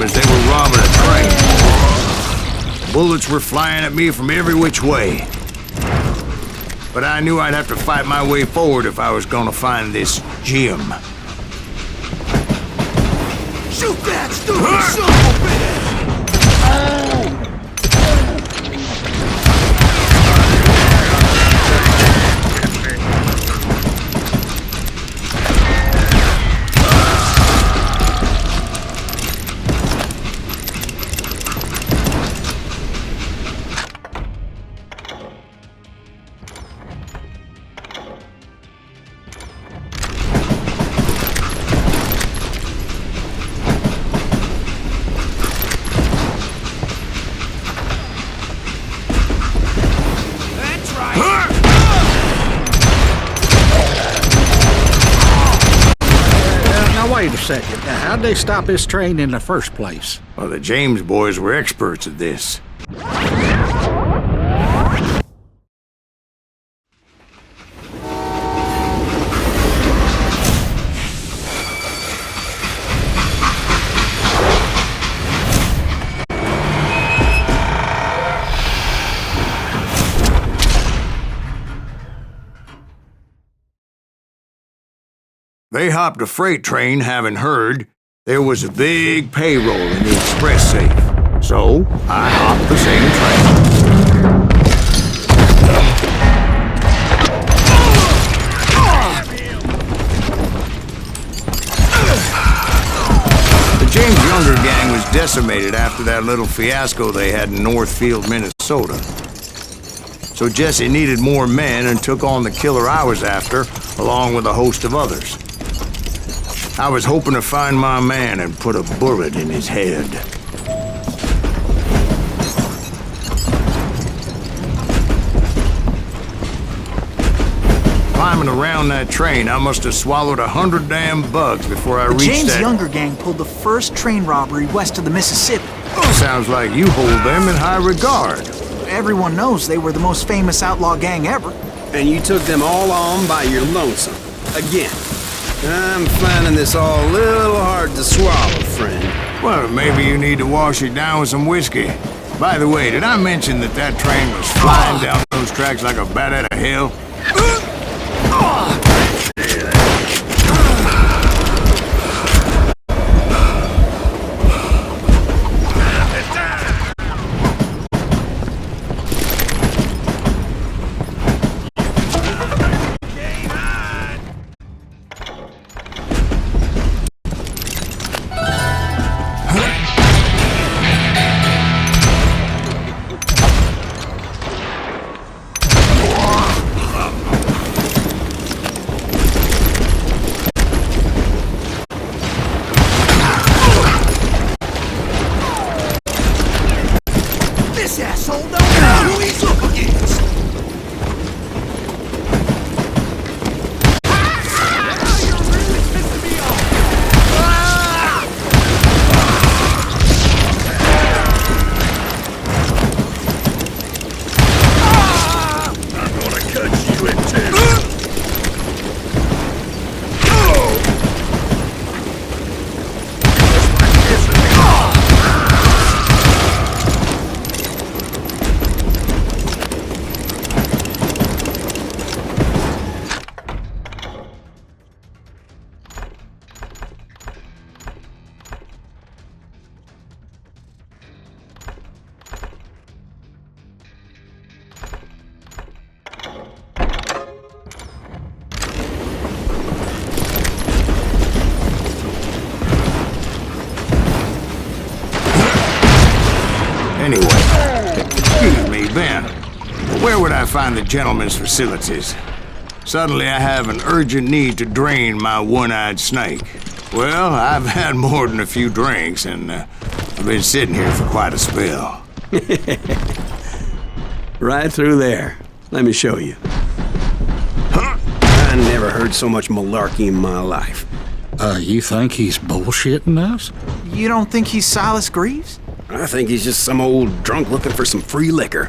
as they were robbing a train. Bullets were flying at me from every which way. But I knew I'd have to fight my way forward if I was gonna find this gem. Shoot that stupid son of a bitch! Wait a second. Now, how'd they stop this train in the first place? Well, the James boys were experts at this. They hopped a freight train, having heard there was a big payroll in the express safe. So, I hopped the same train. The James Younger gang was decimated after that little fiasco they had in Northfield, Minnesota. So Jesse needed more men and took on the killer I was after, along with a host of others. I was hoping to find my man and put a bullet in his head. Climbing around that train, I must have swallowed 100 damn bugs before I reached James that... Younger gang pulled the first train robbery west of the Mississippi. Sounds like you hold them in high regard. Everyone knows they were the most famous outlaw gang ever. And you took them all on by your lonesome. Again. I'm finding this all a little hard to swallow, friend. Well, maybe you need to wash it down with some whiskey. By the way, did I mention that that train was flying down those tracks like a bat out of hell? This asshole don't know who he's up against! You're really pissing me off! I'm gonna cut you in two! Anyway, excuse me, Ben. Where would I find the gentleman's facilities? Suddenly I have an urgent need to drain my one-eyed snake. Well, I've had more than a few drinks, and I've been sitting here for quite a spell. Right through there. Let me show you. Huh? I never heard so much malarkey in my life. You think he's bullshitting us? You don't think he's Silas Greaves? I think he's just some old drunk looking for some free liquor.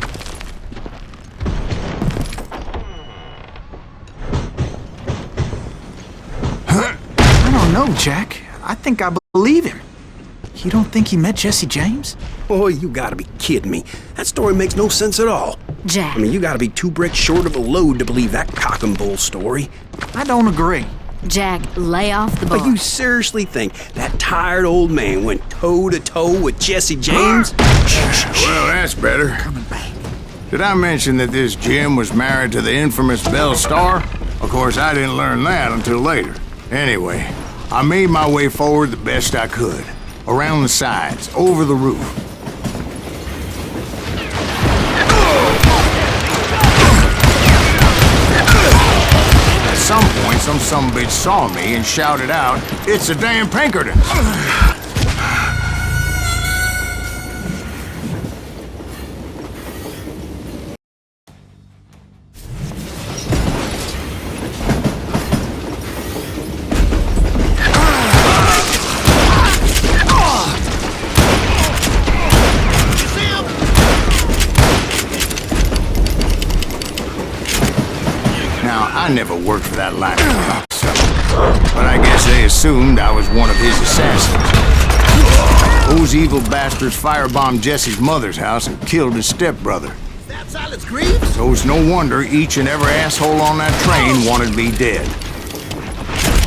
I don't know, Jack. I think I believe him. You don't think he met Jesse James? Boy, you gotta be kidding me. That story makes no sense at all. Jack. I mean, you gotta be 2 bricks short of a load to believe that cock and bull story. I don't agree. Jack, lay off the bar. But you seriously think that tired old man went toe-to-toe with Jesse James? Well, that's better. Coming back. Did I mention that this Jim was married to the infamous Belle Starr? Of course, I didn't learn that until later. Anyway, I made my way forward the best I could. Around the sides, over the roof. At some point, some sumbitch saw me and shouted out, "It's the damn Pinkertons!" I never worked for that line of cocksucker, but I guess they assumed I was one of his assassins. Those evil bastards firebombed Jesse's mother's house and killed his stepbrother. That Silas Greaves? So it's no wonder each and every asshole on that train wanted me dead.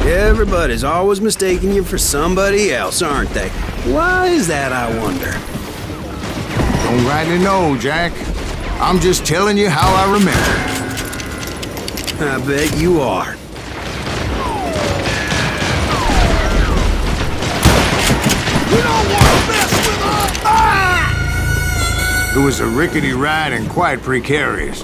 Everybody's always mistaking you for somebody else, aren't they? Why is that, I wonder? Don't rightly know, Jack. I'm just telling you how I remember. I bet you are. You don't want to mess with us! Ah! It was a rickety ride and quite precarious.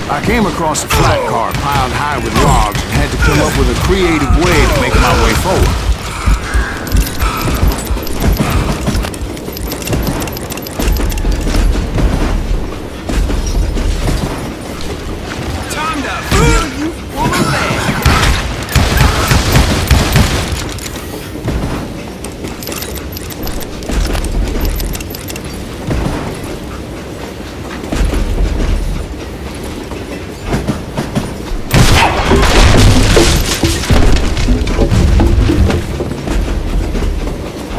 I came across a flat car piled high with logs and had to come up with a creative way to make my way forward. Time to fill you full of lead.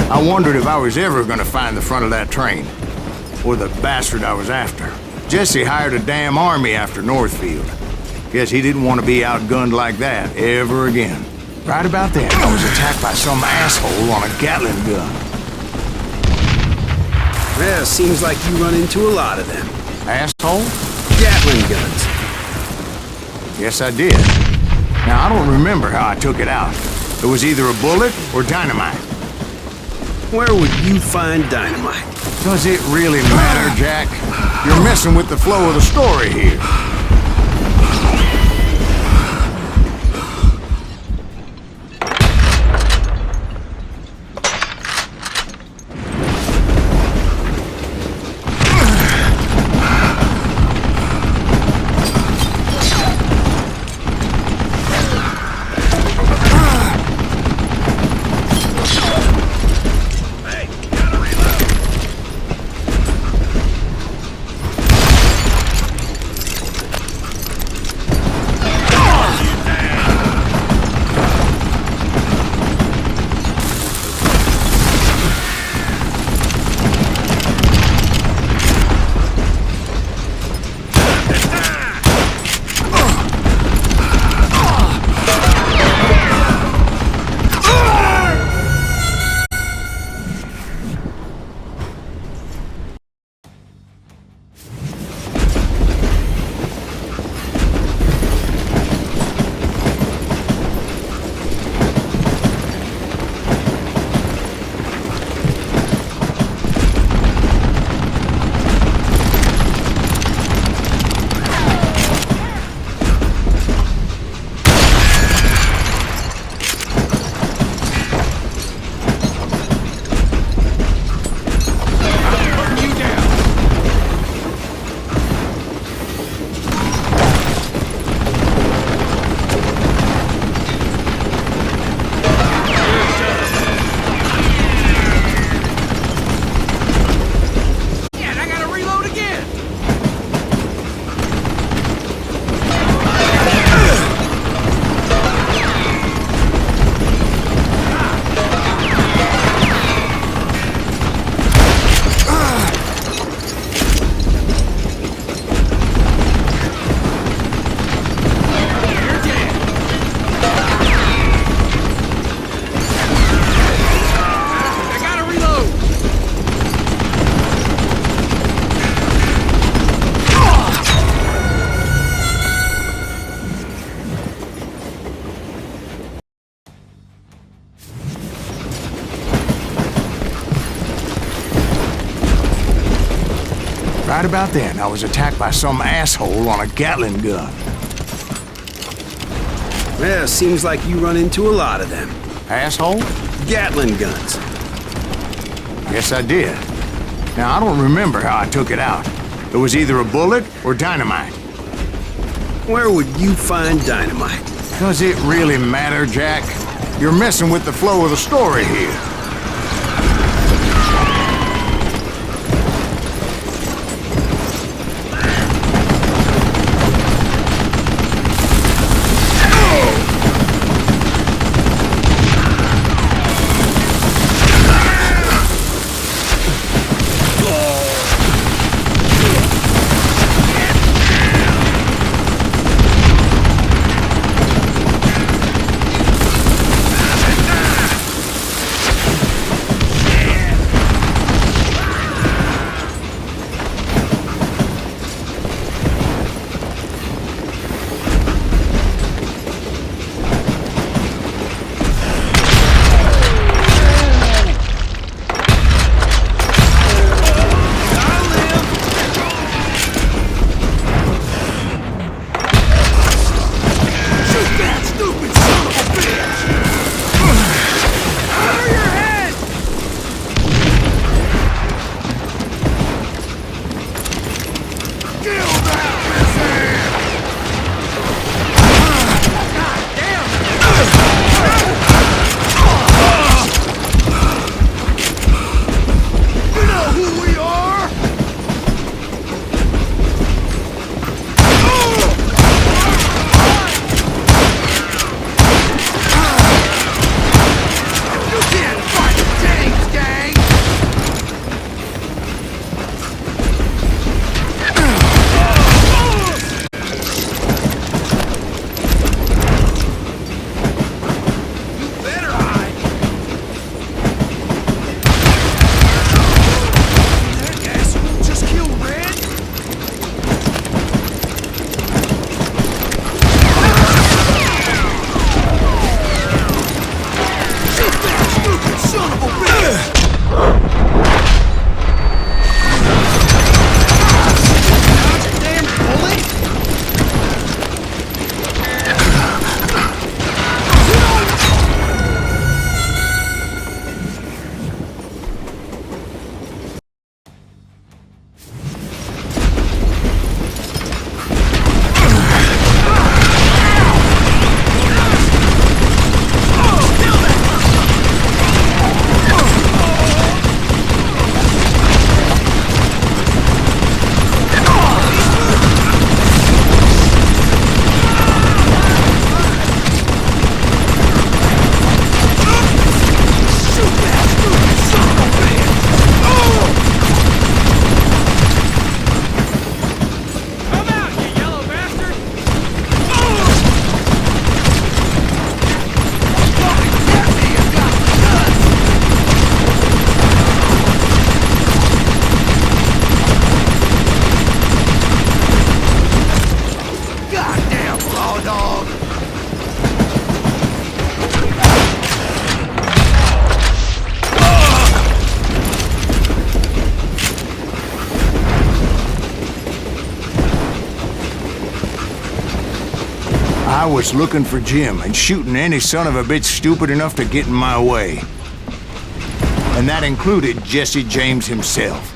I wondered if I was ever going to find the front of that train, or the bastard I was after. Jesse hired a damn army after Northfield. Guess he didn't want to be outgunned like that ever again. Right about then, I was attacked by some asshole on a Gatling gun. Well, seems like you run into a lot of them. Asshole? Gatling guns. Yes, I did. Now, I don't remember how I took it out. It was either a bullet or dynamite. Where would you find dynamite? Does it really matter, Jack? You're messing with the flow of the story here. Right about then, I was attacked by some asshole on a Gatling gun. Yeah, seems like you run into a lot of them. Asshole? Gatling guns. Yes, I did. Now, I don't remember how I took it out. It was either a bullet or dynamite. Where would you find dynamite? Does it really matter, Jack? You're messing with the flow of the story here. I was looking for Jim and shooting any son of a bitch stupid enough to get in my way. And that included Jesse James himself.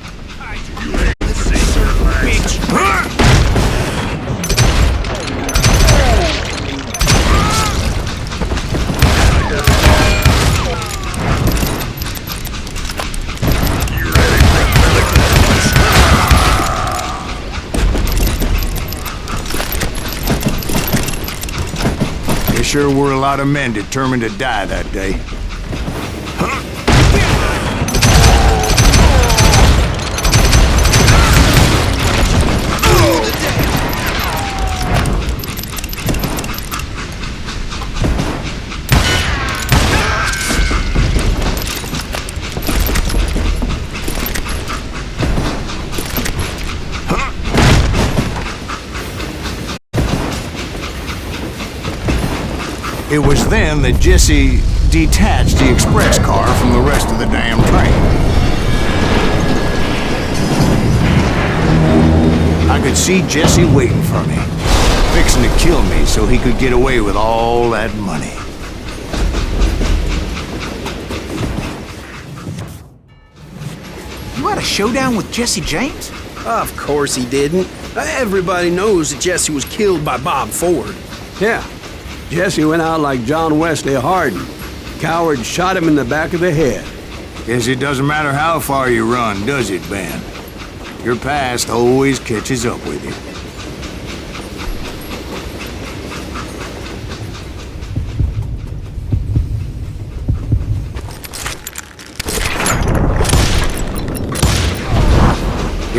There sure were a lot of men determined to die that day. It was then that Jesse detached the express car from the rest of the damn train. I could see Jesse waiting for me, fixing to kill me so he could get away with all that money. You had a showdown with Jesse James? Of course he didn't. Everybody knows that Jesse was killed by Bob Ford. Yeah. Jesse went out like John Wesley Hardin. Coward shot him in the back of the head. Guess it doesn't matter how far you run, does it, Ben? Your past always catches up with you.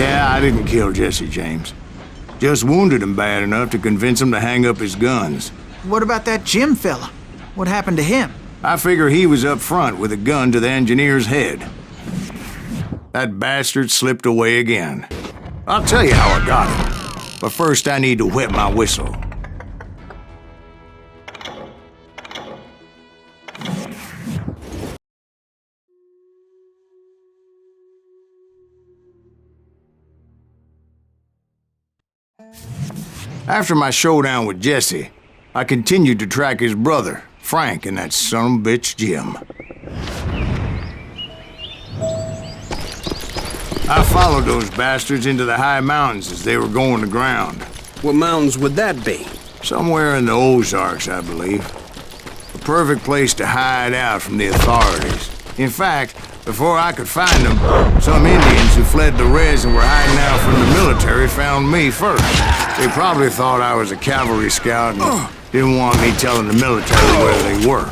Yeah, I didn't kill Jesse James. Just wounded him bad enough to convince him to hang up his guns. What about that Jim fella? What happened to him? I figure he was up front with a gun to the engineer's head. That bastard slipped away again. I'll tell you how I got him. But first I need to wet my whistle. After my showdown with Jesse, I continued to track his brother, Frank, and that son of a bitch, Jim. I followed those bastards into the high mountains as they were going to ground. What mountains would that be? Somewhere in the Ozarks, I believe. A perfect place to hide out from the authorities. In fact, before I could find them, some Indians who fled the res and were hiding out from the military found me first. They probably thought I was a cavalry scout and didn't want me telling the military where they were.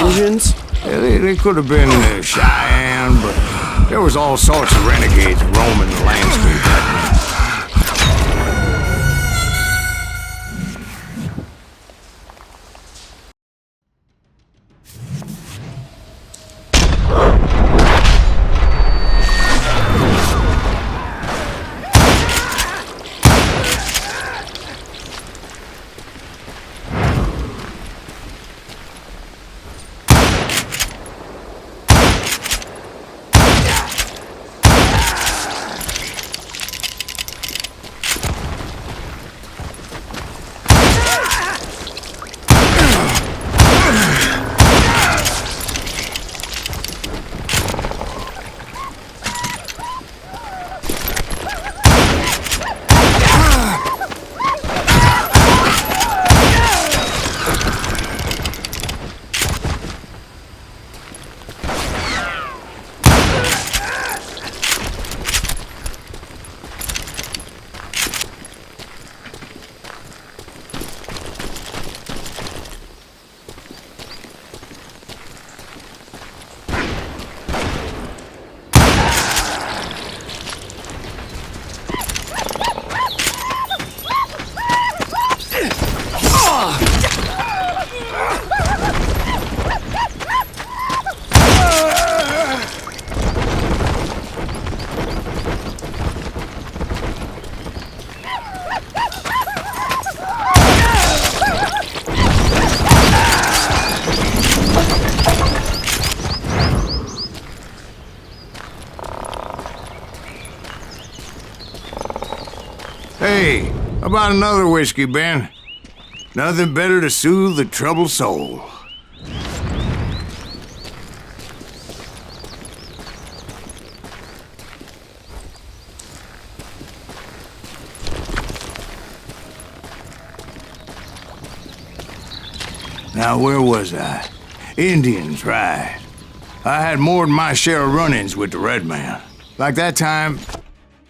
Indians? Yeah, they could have been Cheyenne, but there was all sorts of renegades roaming the landscape that night. Hey, how about another whiskey, Ben? Nothing better to soothe a troubled soul. Now, where was I? Indians, right. I had more than my share of run-ins with the Red Man. Like that time...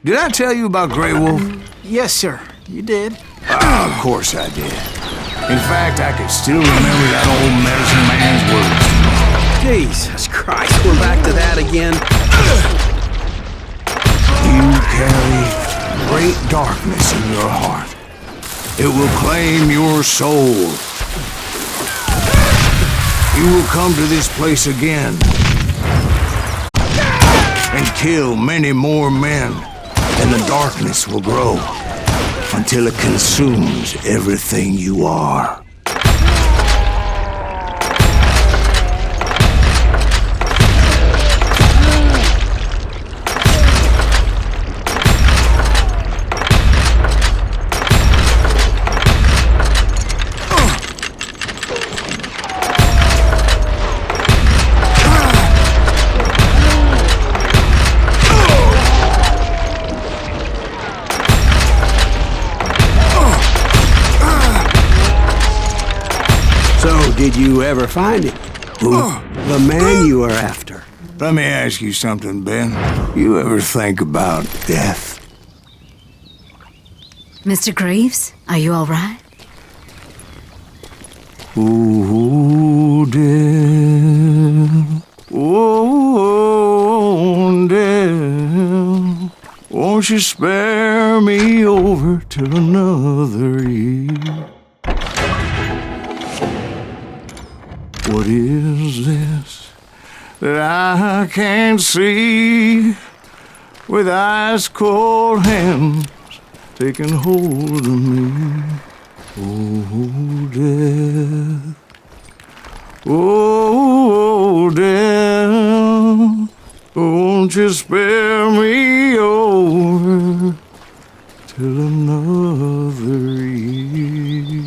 Did I tell you about Grey Wolf? Yes, sir. You did. Of course I did. In fact, I can still remember that old medicine man's words. Jesus Christ, we're back to that again. You carry great darkness in your heart. It will claim your soul. You will come to this place again and kill many more men, and the darkness will grow until it consumes everything you are. Did you ever find him? Who? The man you are after. Let me ask you something, Ben. You ever think about death? Mr. Greaves, are you all right? Ooh, death. Oh, death. Won't you spare me over till another year? What is this that I can't see with ice cold hands taking hold of me? Oh, death. Oh, death. Won't you spare me over till another year?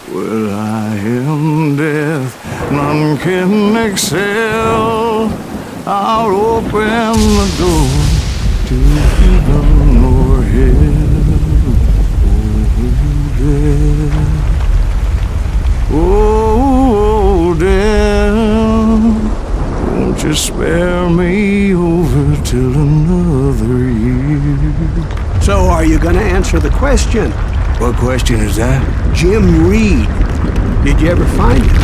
Well, I am death, none can excel. I'll open the door to heaven or hell. Oh, death, won't you spare me over till another year? So are you gonna answer the question? What question is that? Jim Reed. Did you ever find him?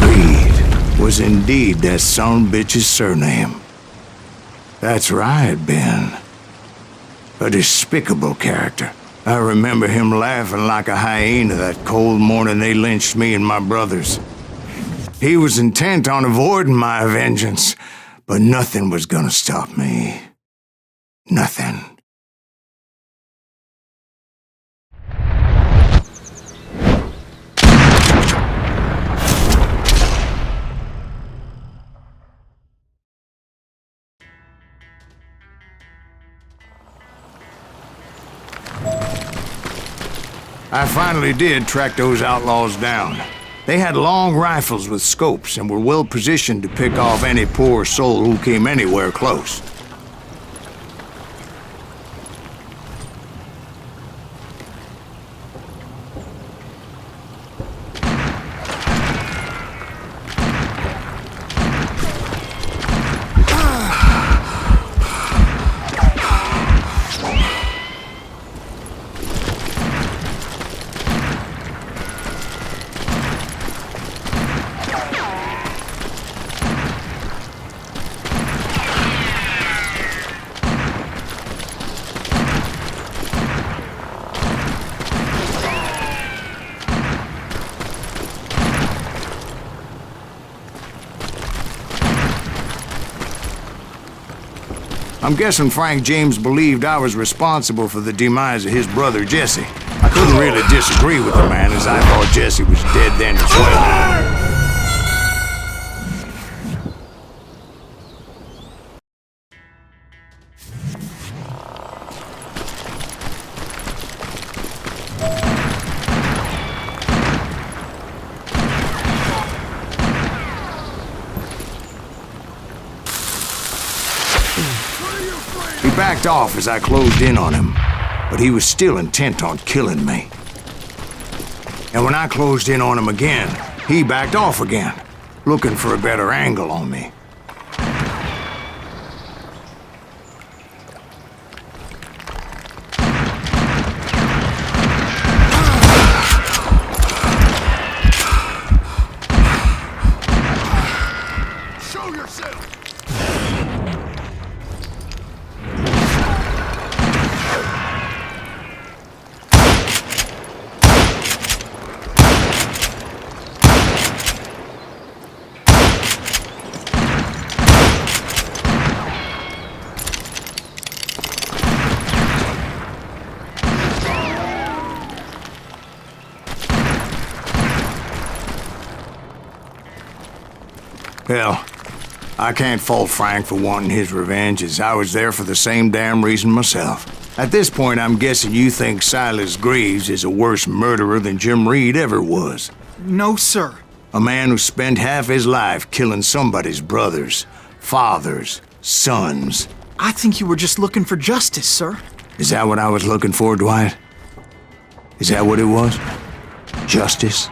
Reed was indeed that son bitch's surname. That's right, Ben. A despicable character. I remember him laughing like a hyena that cold morning they lynched me and my brothers. He was intent on avoiding my vengeance, but nothing was gonna stop me. Nothing. I finally did track those outlaws down. They had long rifles with scopes and were well positioned to pick off any poor soul who came anywhere close. I'm guessing Frank James believed I was responsible for the demise of his brother, Jesse. I couldn't really disagree with the man, as I thought Jesse was dead then as well. backed off as I closed in on him, but he was still intent on killing me. And when I closed in on him again, he backed off again, looking for a better angle on me. Show yourself! Hell, I can't fault Frank for wanting his revenge, as I was there for the same damn reason myself. At this point, I'm guessing you think Silas Greaves is a worse murderer than Jim Reed ever was. No, sir. A man who spent half his life killing somebody's brothers, fathers, sons. I think you were just looking for justice, sir. Is that what I was looking for, Dwight? Is that what it was? Justice?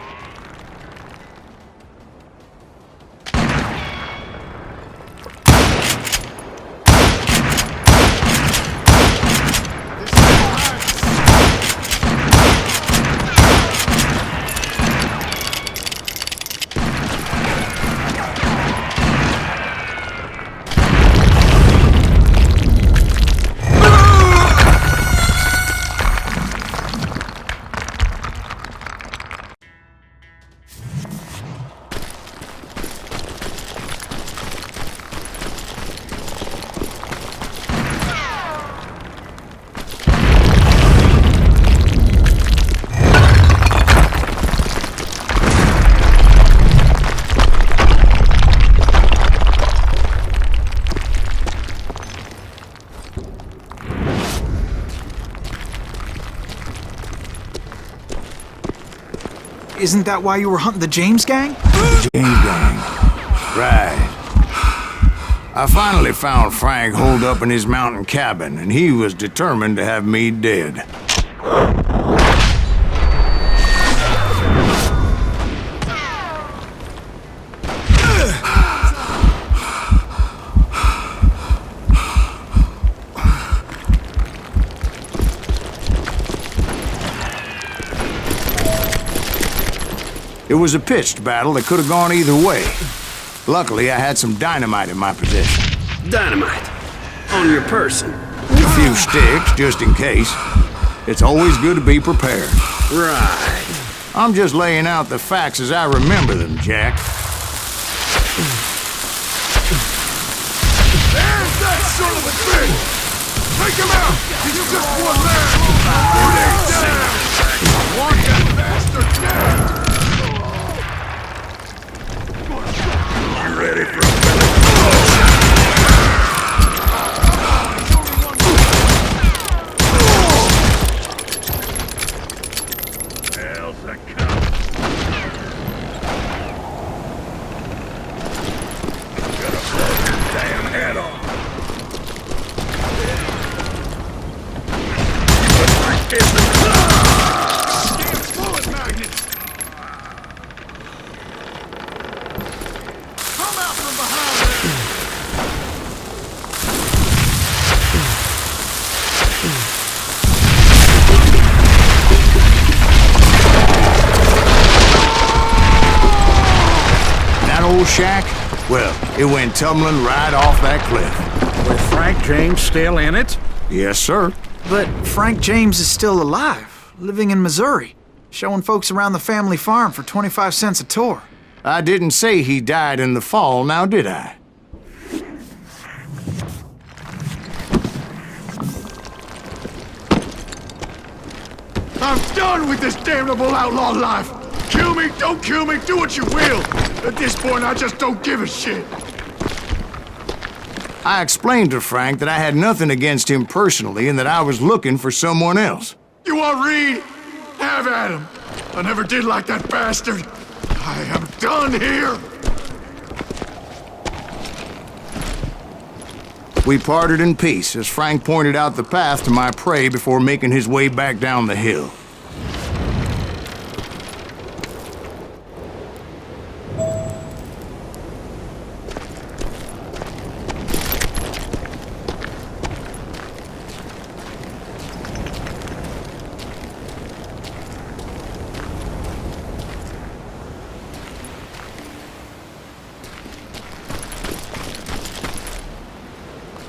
Isn't that why you were hunting the James gang? James gang. Right. I finally found Frank holed up in his mountain cabin, and he was determined to have me dead. It was a pitched battle that could have gone either way. Luckily, I had some dynamite in my possession. Dynamite. On your person. A few sticks, just in case. It's always good to be prepared. Right. I'm just laying out the facts as I remember them, Jack. There's that son of a bitch! Take him out! He's just one man! Put him down! I want that bastard dead! You ready for a Hell's a cup. Gotta blow your damn head off. Bullet magnets! Come out from behind there! That old shack? Well, it went tumbling right off that cliff. With Frank James still in it? Yes, sir. But Frank James is still alive, living in Missouri, showing folks around the family farm for 25 cents a tour. I didn't say he died in the fall, now did I? I'm done with this damnable outlaw life! Kill me, don't kill me, do what you will! At this point, I just don't give a shit! I explained to Frank that I had nothing against him personally and that I was looking for someone else. You want Reed? Have at him! I never did like that bastard! I am done here! We parted in peace as Frank pointed out the path to my prey before making his way back down the hill.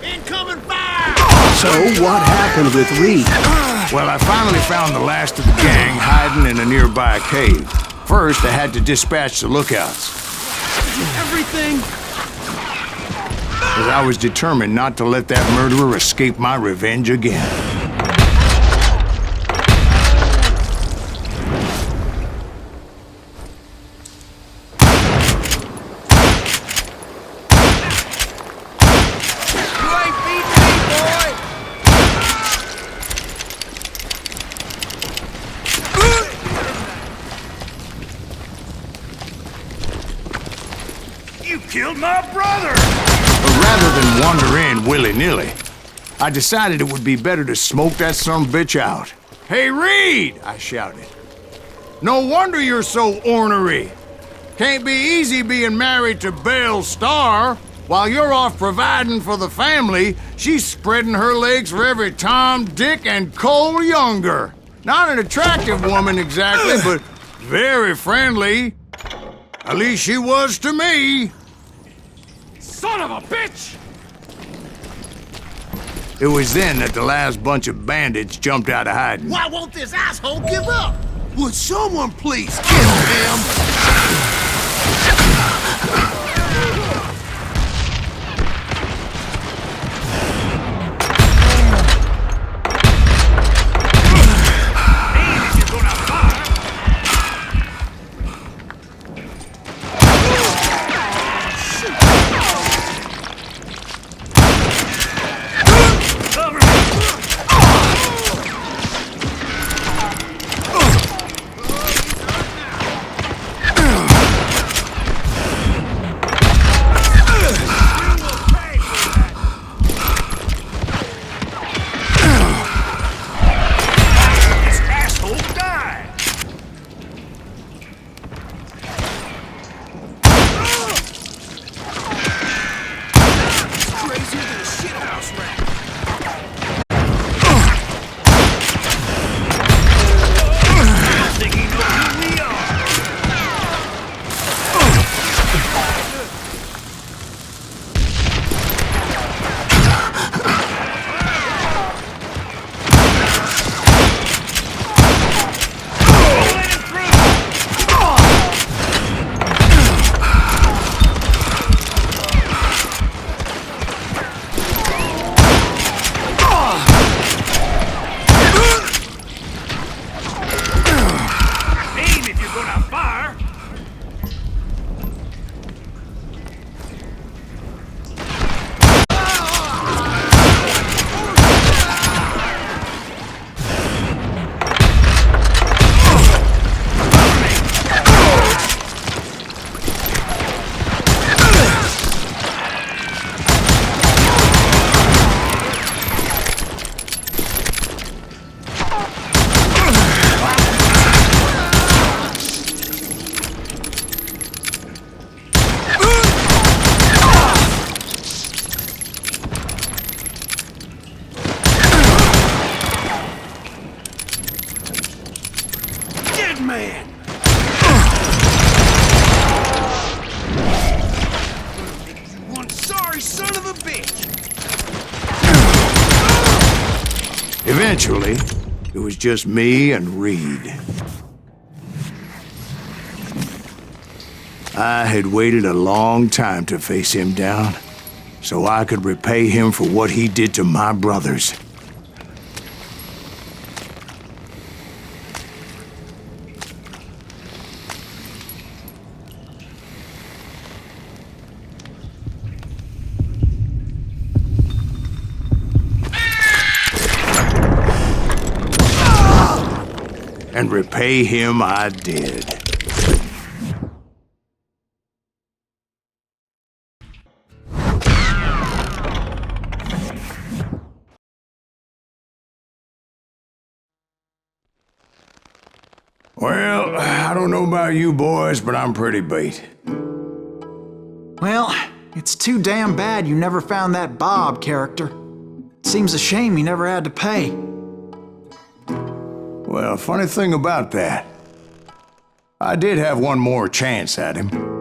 Incoming fire! So what happened with Reed? Well, I finally found the last of the gang hiding in a nearby cave. First, I had to dispatch the lookouts, Everything! as I was determined not to let that murderer escape my revenge again. You ain't beating me, boy! You killed my brother! But rather than wander in willy-nilly, I decided it would be better to smoke that sumbitch out. "Hey, Reed!" I shouted. "No wonder you're so ornery. Can't be easy being married to Belle Starr. While you're off providing for the family, she's spreading her legs for every Tom, Dick, and Cole Younger. Not an attractive woman exactly, but very friendly. At least she was to me." Son of a bitch! It was then that the last bunch of bandits jumped out of hiding. Why won't this asshole give up? Would someone please kill him? Man! You one sorry son of a bitch! Eventually, it was just me and Reed. I had waited a long time to face him down, so I could repay him for what he did to my brothers. And repay him I did. Well, I don't know about you boys, but I'm pretty beat. Well, it's too damn bad you never found that Bob character. Seems a shame he never had to pay. Well, funny thing about that, I did have one more chance at him.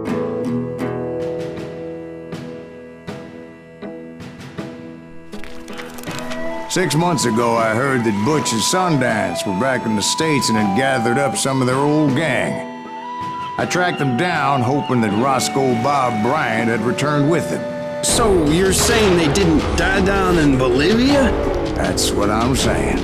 Six months ago, I heard that Butch and Sundance were back in the States and had gathered up some of their old gang. I tracked them down, hoping that Roscoe Bob Bryant had returned with them. So you're saying they didn't die down in Bolivia? That's what I'm saying.